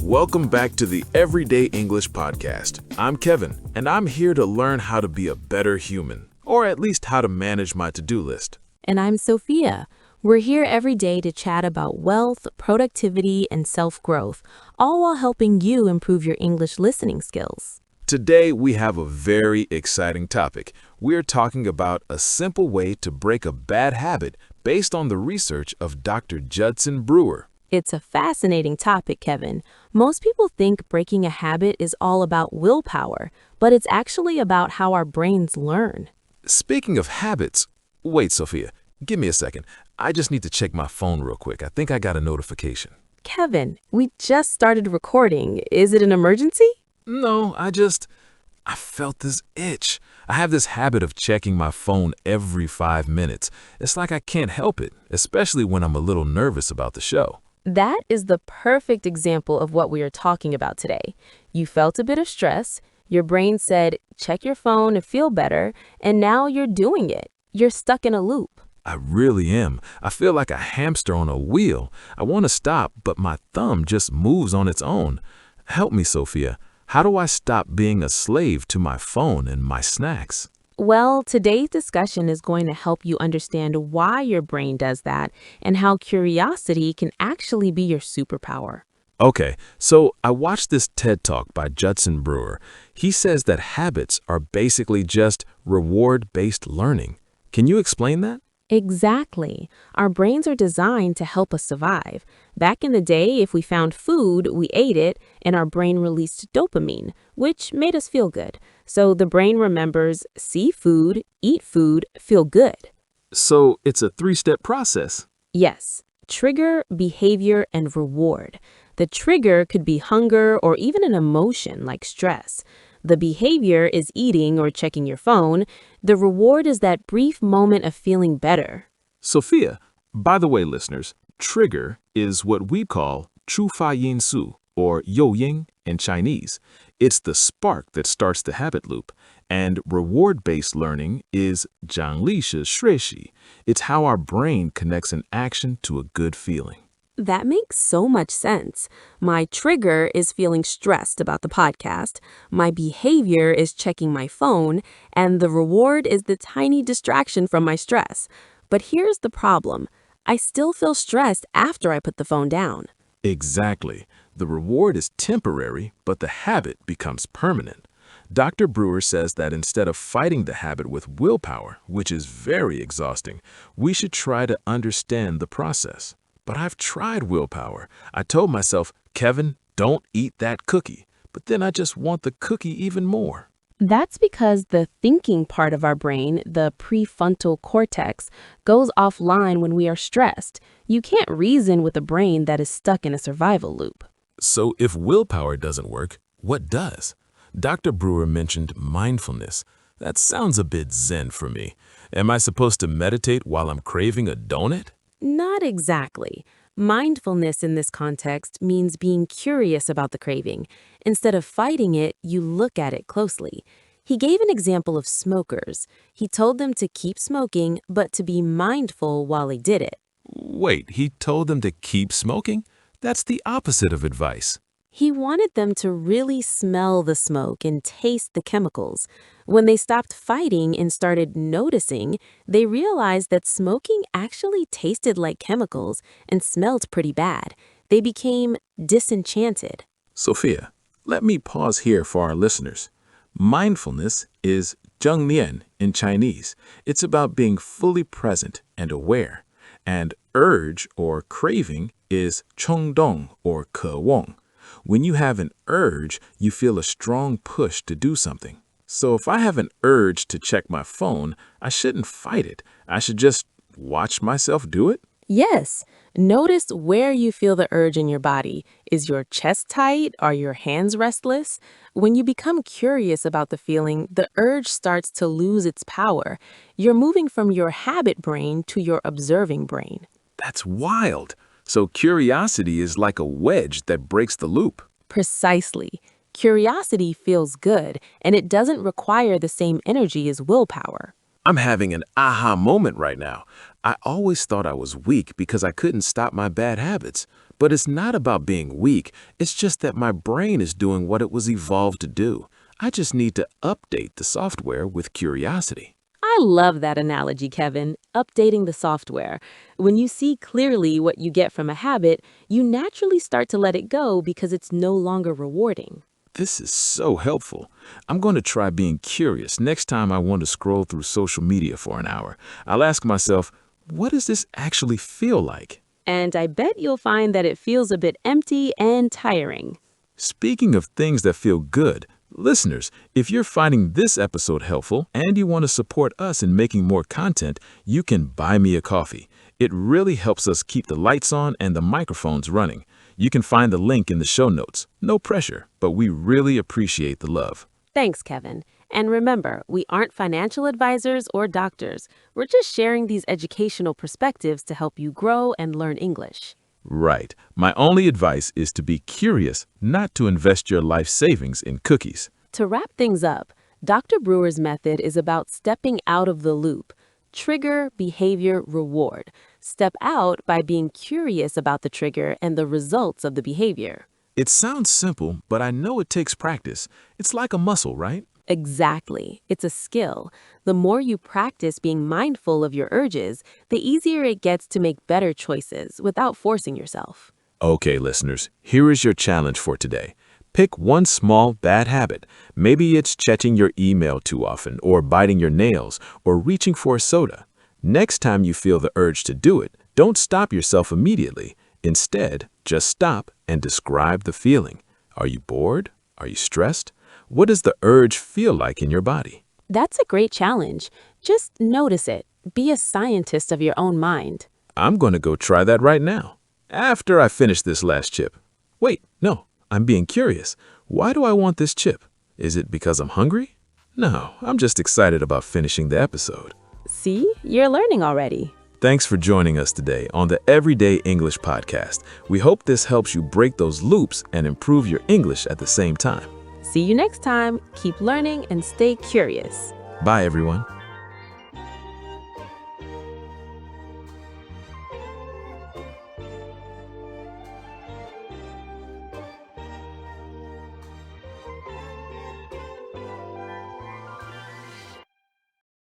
Welcome back to the Everyday English Podcast. I'm Kevin, and I'm here to learn how to be a better human, or at least how to manage my to-do list. And I'm Sophia. We're here every day to chat about wealth, productivity, and self-growth, all while helping you improve your English listening skills. Today, we have a very exciting topic. We're talking about a simple way to break a bad habit based on the research of Dr. Judson Brewer. It's a fascinating topic, Kevin. Most people think breaking a habit is all about willpower, but it's actually about how our brains learn. Speaking of habits, wait, Sophia, give me a second. I just need to check my phone real quick. I think I got a notification. Kevin, we just started recording. Is it an emergency? No, I felt this itch. I have this habit of checking my phone every 5 minutes. It's like I can't help it, especially when I'm a little nervous about the show. That is the perfect example of what we are talking about today. You felt a bit of stress, your brain said, check your phone to feel better, and now you're doing it. You're stuck in a loop. I really am. I feel like a hamster on a wheel. I want to stop, but my thumb just moves on its own. Help me, Sophia. How do I stop being a slave to my phone and my snacks? Well, today's discussion is going to help you understand why your brain does that and how curiosity can actually be your superpower. Okay, so I watched this TED Talk by Judson Brewer. He says that habits are basically just reward-based learning. Can you explain that? Exactly. Our brains are designed to help us survive. Back in the day, if we found food, we ate it, and our brain released dopamine, which made us feel good. So the brain remembers see food, eat food, feel good. So it's a 3-step process. Yes. Trigger, behavior, and reward. The trigger could be hunger or even an emotion like stress. The behavior is eating or checking your phone. The reward is that brief moment of feeling better. Sophia, by the way, listeners, trigger is what we call 触发因素, or 诱因 in Chinese. It's the spark that starts the habit loop. And reward-based learning is 奖励式学习. It's how our brain connects an action to a good feeling. That makes so much sense. My trigger is feeling stressed about the podcast. My behavior is checking my phone, and the reward is the tiny distraction from my stress. But here's the problem. I still feel stressed after I put the phone down. Exactly. The reward is temporary, but the habit becomes permanent. Dr. Brewer says that instead of fighting the habit with willpower, which is very exhausting, we should try to understand the process. But I've tried willpower. I told myself, Kevin, don't eat that cookie. But then I just want the cookie even more. That's because the thinking part of our brain, the prefrontal cortex, goes offline when we are stressed. You can't reason with a brain that is stuck in a survival loop. So if willpower doesn't work, what does? Dr. Brewer mentioned mindfulness. That sounds a bit zen for me. Am I supposed to meditate while I'm craving a donut? Not exactly. Mindfulness in this context means being curious about the craving. Instead of fighting it, you look at it closely. He gave an example of smokers. He told them to keep smoking, but to be mindful while they did it. Wait, he told them to keep smoking? That's the opposite of advice. He wanted them to really smell the smoke and taste the chemicals. When they stopped fighting and started noticing, they realized that smoking actually tasted like chemicals and smelled pretty bad. They became disenchanted. Sophia, let me pause here for our listeners. Mindfulness is 正念 in Chinese. It's about being fully present and aware. And urge or craving is 冲动 or 渴望. When you have an urge, you feel a strong push to do something. So if I have an urge to check my phone, I shouldn't fight it. I should just watch myself do it? Yes. Notice where you feel the urge in your body. Is your chest tight? Are your hands restless? When you become curious about the feeling, the urge starts to lose its power. You're moving from your habit brain to your observing brain. That's wild. So curiosity is like a wedge that breaks the loop. Precisely. Curiosity feels good, and it doesn't require the same energy as willpower. I'm having an aha moment right now. I always thought I was weak because I couldn't stop my bad habits. But it's not about being weak. It's just that my brain is doing what it was evolved to do. I just need to update the software with curiosity. I love that analogy, Kevin. Updating the software. When you see clearly what you get from a habit, you naturally start to let it go because it's no longer rewarding. This is so helpful. I'm going to try being curious next time I want to scroll through social media for an hour. I'll ask myself, what does this actually feel like? And I bet you'll find that it feels a bit empty and tiring. Speaking of things that feel good, listeners, if you're finding this episode helpful and you want to support us in making more content, you can buy me a coffee. It really helps us keep the lights on and the microphones running. You can find the link in the show notes. No pressure, but we really appreciate the love. Thanks, Kevin. And remember, we aren't financial advisors or doctors. We're just sharing these educational perspectives to help you grow and learn English. Right. My only advice is to be curious, not to invest your life savings in cookies. To wrap things up, Dr. Brewer's method is about stepping out of the loop. Trigger, behavior, reward. Step out by being curious about the trigger and the results of the behavior. It sounds simple, but I know it takes practice. It's like a muscle, right? Exactly. It's a skill. The more you practice being mindful of your urges, the easier it gets to make better choices without forcing yourself. Okay, listeners, here is your challenge for today. Pick one small bad habit. Maybe it's checking your email too often, or biting your nails, or reaching for a soda. Next time you feel the urge to do it, don't stop yourself immediately. Instead, just stop and describe the feeling. Are you bored? Are you stressed? What does the urge feel like in your body? That's a great challenge. Just notice it. Be a scientist of your own mind. I'm going to go try that right now, after I finish this last chip. Wait, no, I'm being curious. Why do I want this chip? Is it because I'm hungry? No, I'm just excited about finishing the episode. See, you're learning already. Thanks for joining us today on the Everyday English Podcast. We hope this helps you break those loops and improve your English at the same time. See you next time. Keep learning and stay curious. Bye, everyone.